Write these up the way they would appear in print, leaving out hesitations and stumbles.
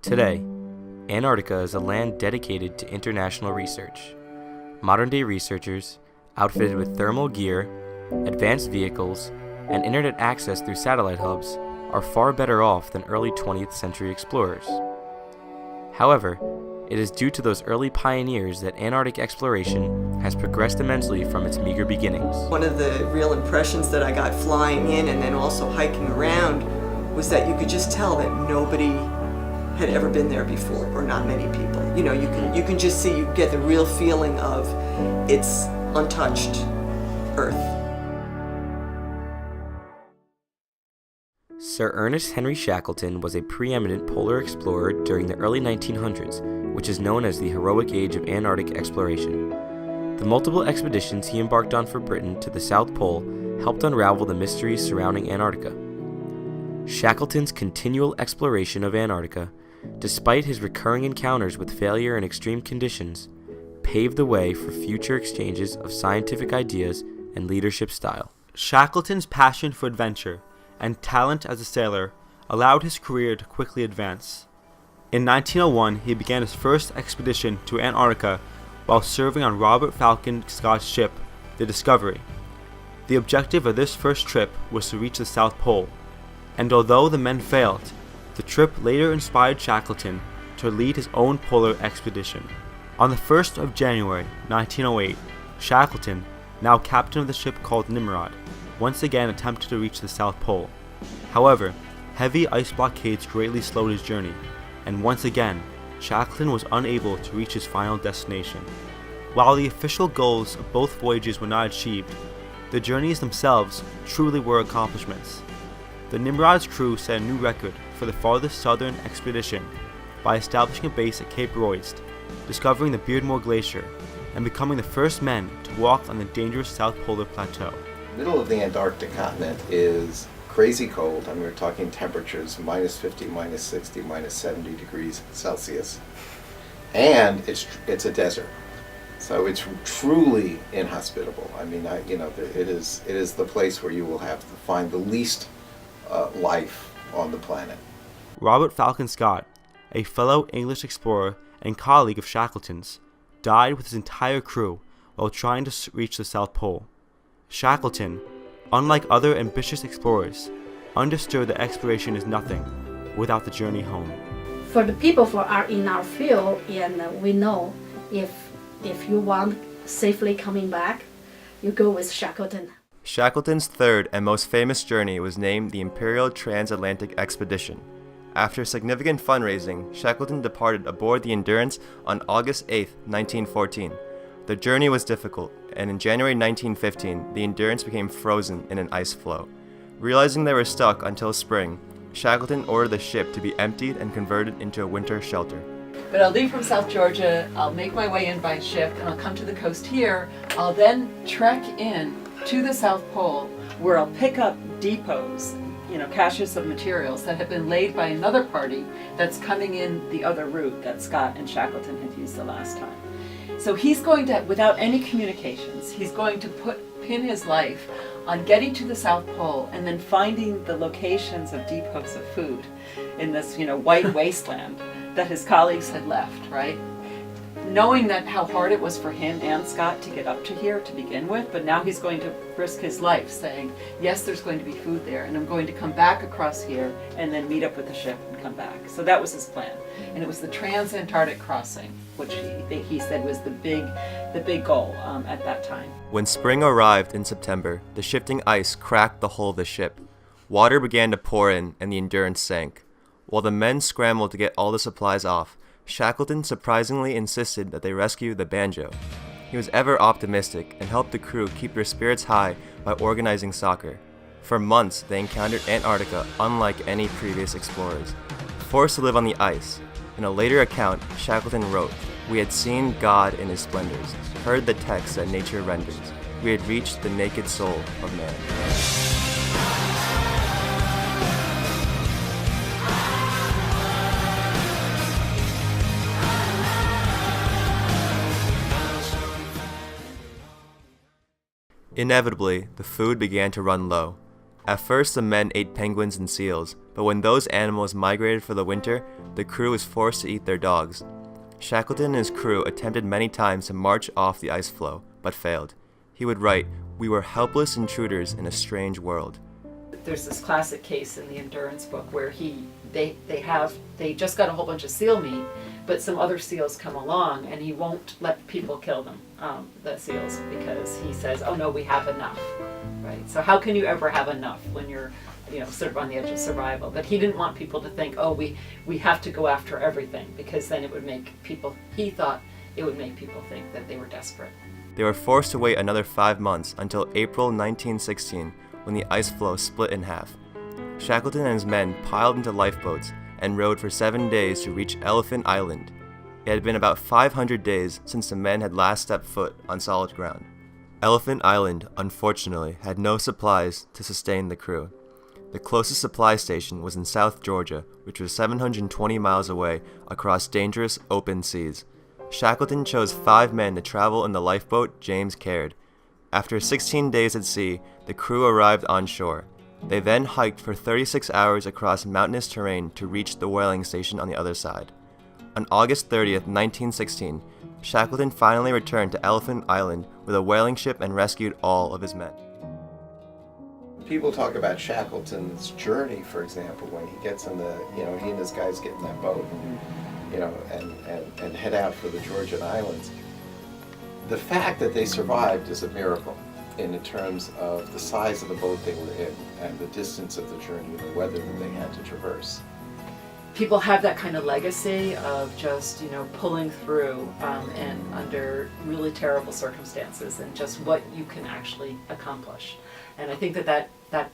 Today, Antarctica is a land dedicated to international research. Modern-day researchers, outfitted with thermal gear, advanced vehicles, and internet access through satellite hubs, are far better off than early 20th century explorers. However, it is due to those early pioneers that Antarctic exploration has progressed immensely from its meager beginnings. One of the real impressions that I got flying in and then also hiking around was that you could just tell that nobody had ever been there before, or not many people. You know, you can just see, you get the real feeling of it's untouched Earth. Sir Ernest Henry Shackleton was a preeminent polar explorer during the early 1900s, which is known as the heroic age of Antarctic exploration. The multiple expeditions he embarked on for Britain to the South Pole helped unravel the mysteries surrounding Antarctica. Shackleton's continual exploration of Antarctica, despite his recurring encounters with failure in extreme conditions, paved the way for future exchanges of scientific ideas and leadership style. Shackleton's passion for adventure and talent as a sailor allowed his career to quickly advance. In 1901, he began his first expedition to Antarctica while serving on Robert Falcon Scott's ship, the Discovery. The objective of this first trip was to reach the South Pole, and although the men failed, the trip later inspired Shackleton to lead his own polar expedition. On the 1st of January 1908, Shackleton, now captain of the ship called Nimrod, once again attempted to reach the South Pole. However, heavy ice blockades greatly slowed his journey, and once again, Shackleton was unable to reach his final destination. While the official goals of both voyages were not achieved, the journeys themselves truly were accomplishments. The Nimrod's crew set a new record for the farthest southern expedition by establishing a base at Cape Royds, discovering the Beardmore Glacier, and becoming the first men to walk on the dangerous South Polar Plateau. Middle of the Antarctic continent is crazy cold. I mean, we're talking temperatures minus 50, minus 60, minus 70 degrees Celsius. And it's a desert. So it's truly inhospitable. I mean, it is the place where you will have to find the least life on the planet. Robert Falcon Scott, a fellow English explorer and colleague of Shackleton's, died with his entire crew while trying to reach the South Pole. Shackleton, unlike other ambitious explorers, understood that exploration is nothing without the journey home. For the people who are in our field, and we know if you want safely coming back, you go with Shackleton. Shackleton's third and most famous journey was named the Imperial Transatlantic Expedition. After significant fundraising, Shackleton departed aboard the Endurance on August 8, 1914. The journey was difficult, and in January 1915, the Endurance became frozen in an ice floe. Realizing they were stuck until spring, Shackleton ordered the ship to be emptied and converted into a winter shelter. But I'll leave from South Georgia, I'll make my way in by ship, and I'll come to the coast here. I'll then trek in to the South Pole, where I'll pick up depots, caches of materials that have been laid by another party that's coming in the other route that Scott and Shackleton had used the last time. So he's going to, without any communications, he's going to pin his life on getting to the South Pole and then finding the locations of depots of food in this, white wasteland that his colleagues had left, right? Knowing that how hard it was for him and Scott to get up to here to begin with, but now he's going to risk his life saying, yes, there's going to be food there, and I'm going to come back across here and then meet up with the ship and come back. So that was his plan. And it was the Trans-Antarctic crossing, which he said was the big goal at that time. When spring arrived in September, the shifting ice cracked the hull of the ship. Water began to pour in, and the Endurance sank. While the men scrambled to get all the supplies off, Shackleton surprisingly insisted that they rescue the banjo. He was ever optimistic and helped the crew keep their spirits high by organizing soccer. For months, they encountered Antarctica unlike any previous explorers. Forced to live on the ice, in a later account, Shackleton wrote, "We had seen God in his splendors, heard the text that nature renders. We had reached the naked soul of man." Inevitably, the food began to run low. At first, the men ate penguins and seals, but when those animals migrated for the winter, the crew was forced to eat their dogs. Shackleton and his crew attempted many times to march off the ice floe, but failed. He would write, "We were helpless intruders in a strange world." There's this classic case in the Endurance book where they just got a whole bunch of seal meat, but some other seals come along and he won't let people kill them, the seals, because he says, "Oh no, we have enough." Right? So how can you ever have enough when you're, sort of on the edge of survival? But he didn't want people to think, "Oh, we have to go after everything," because then it would make people, he thought it would make people think that they were desperate. They were forced to wait another 5 months until April 1916, when the ice floe split in half. Shackleton and his men piled into lifeboats and rowed for 7 days to reach Elephant Island. It had been about 500 days since the men had last stepped foot on solid ground. Elephant Island, unfortunately, had no supplies to sustain the crew. The closest supply station was in South Georgia, which was 720 miles away across dangerous open seas. Shackleton chose 5 men to travel in the lifeboat James Caird. After 16 days at sea, the crew arrived on shore. They then hiked for 36 hours across mountainous terrain to reach the whaling station on the other side. On August 30th, 1916, Shackleton finally returned to Elephant Island with a whaling ship and rescued all of his men. People talk about Shackleton's journey, for example, when he gets in the, he and his guys get in that boat, and head out for the Georgian Islands. The fact that they survived is a miracle in terms of the size of the boat they were in and the distance of the journey and the weather that they had to traverse. People have that kind of legacy of just, pulling through and under really terrible circumstances and just what you can actually accomplish. And I think that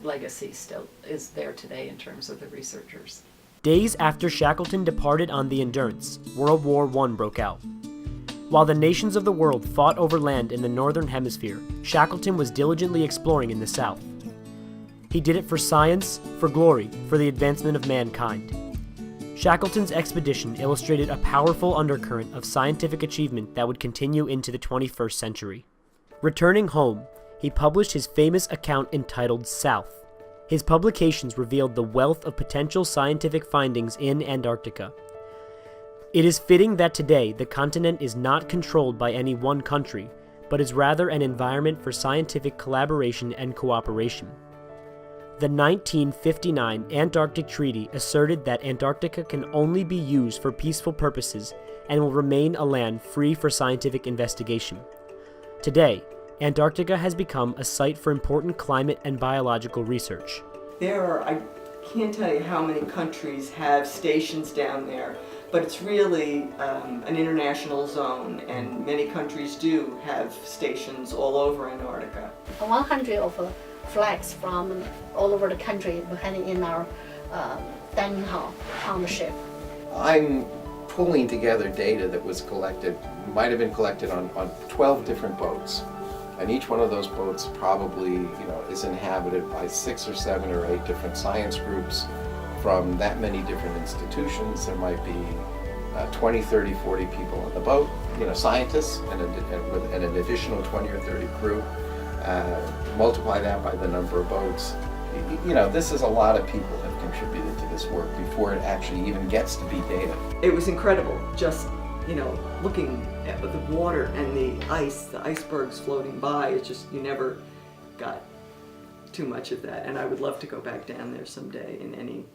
legacy still is there today in terms of the researchers. Days after Shackleton departed on the Endurance, World War I broke out. While the nations of the world fought over land in the northern hemisphere, Shackleton was diligently exploring in the south. He did it for science, for glory, for the advancement of mankind. Shackleton's expedition illustrated a powerful undercurrent of scientific achievement that would continue into the 21st century. Returning home, he published his famous account entitled South. His publications revealed the wealth of potential scientific findings in Antarctica. It is fitting that today the continent is not controlled by any one country, but is rather an environment for scientific collaboration and cooperation. The 1959 Antarctic Treaty asserted that Antarctica can only be used for peaceful purposes and will remain a land free for scientific investigation. Today, Antarctica has become a site for important climate and biological research. I can't tell you how many countries have stations down there, but it's really an international zone, and many countries do have stations all over Antarctica. 100 of flags from all over the country were hanging in our dining hall on the ship. I'm pulling together data that was collected, might have been collected on 12 different boats. And each one of those boats probably, is inhabited by 6 or 7 or 8 different science groups from that many different institutions. There might be 20, 30, 40 people on the boat, scientists, and with an additional 20 or 30 crew. Multiply that by the number of boats. This is a lot of people have contributed to this work before it actually even gets to be data. It was incredible, just looking at the water and the icebergs floating by. It's just, you never got too much of that, and I would love to go back down there someday in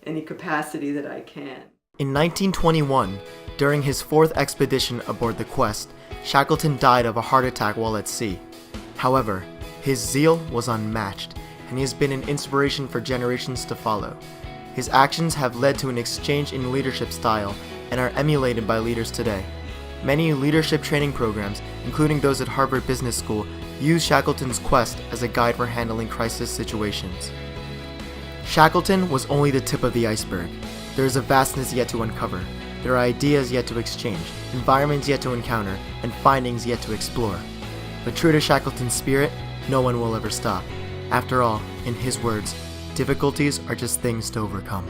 any capacity that I can. In 1921, during his 4th expedition aboard the Quest, Shackleton died of a heart attack while at sea. However, his zeal was unmatched, and he has been an inspiration for generations to follow. His actions have led to an exchange in leadership style and are emulated by leaders today. Many leadership training programs, including those at Harvard Business School, use Shackleton's quest as a guide for handling crisis situations. Shackleton was only the tip of the iceberg. There is a vastness yet to uncover. There are ideas yet to exchange, environments yet to encounter, and findings yet to explore. But true to Shackleton's spirit, no one will ever stop. After all, in his words, difficulties are just things to overcome.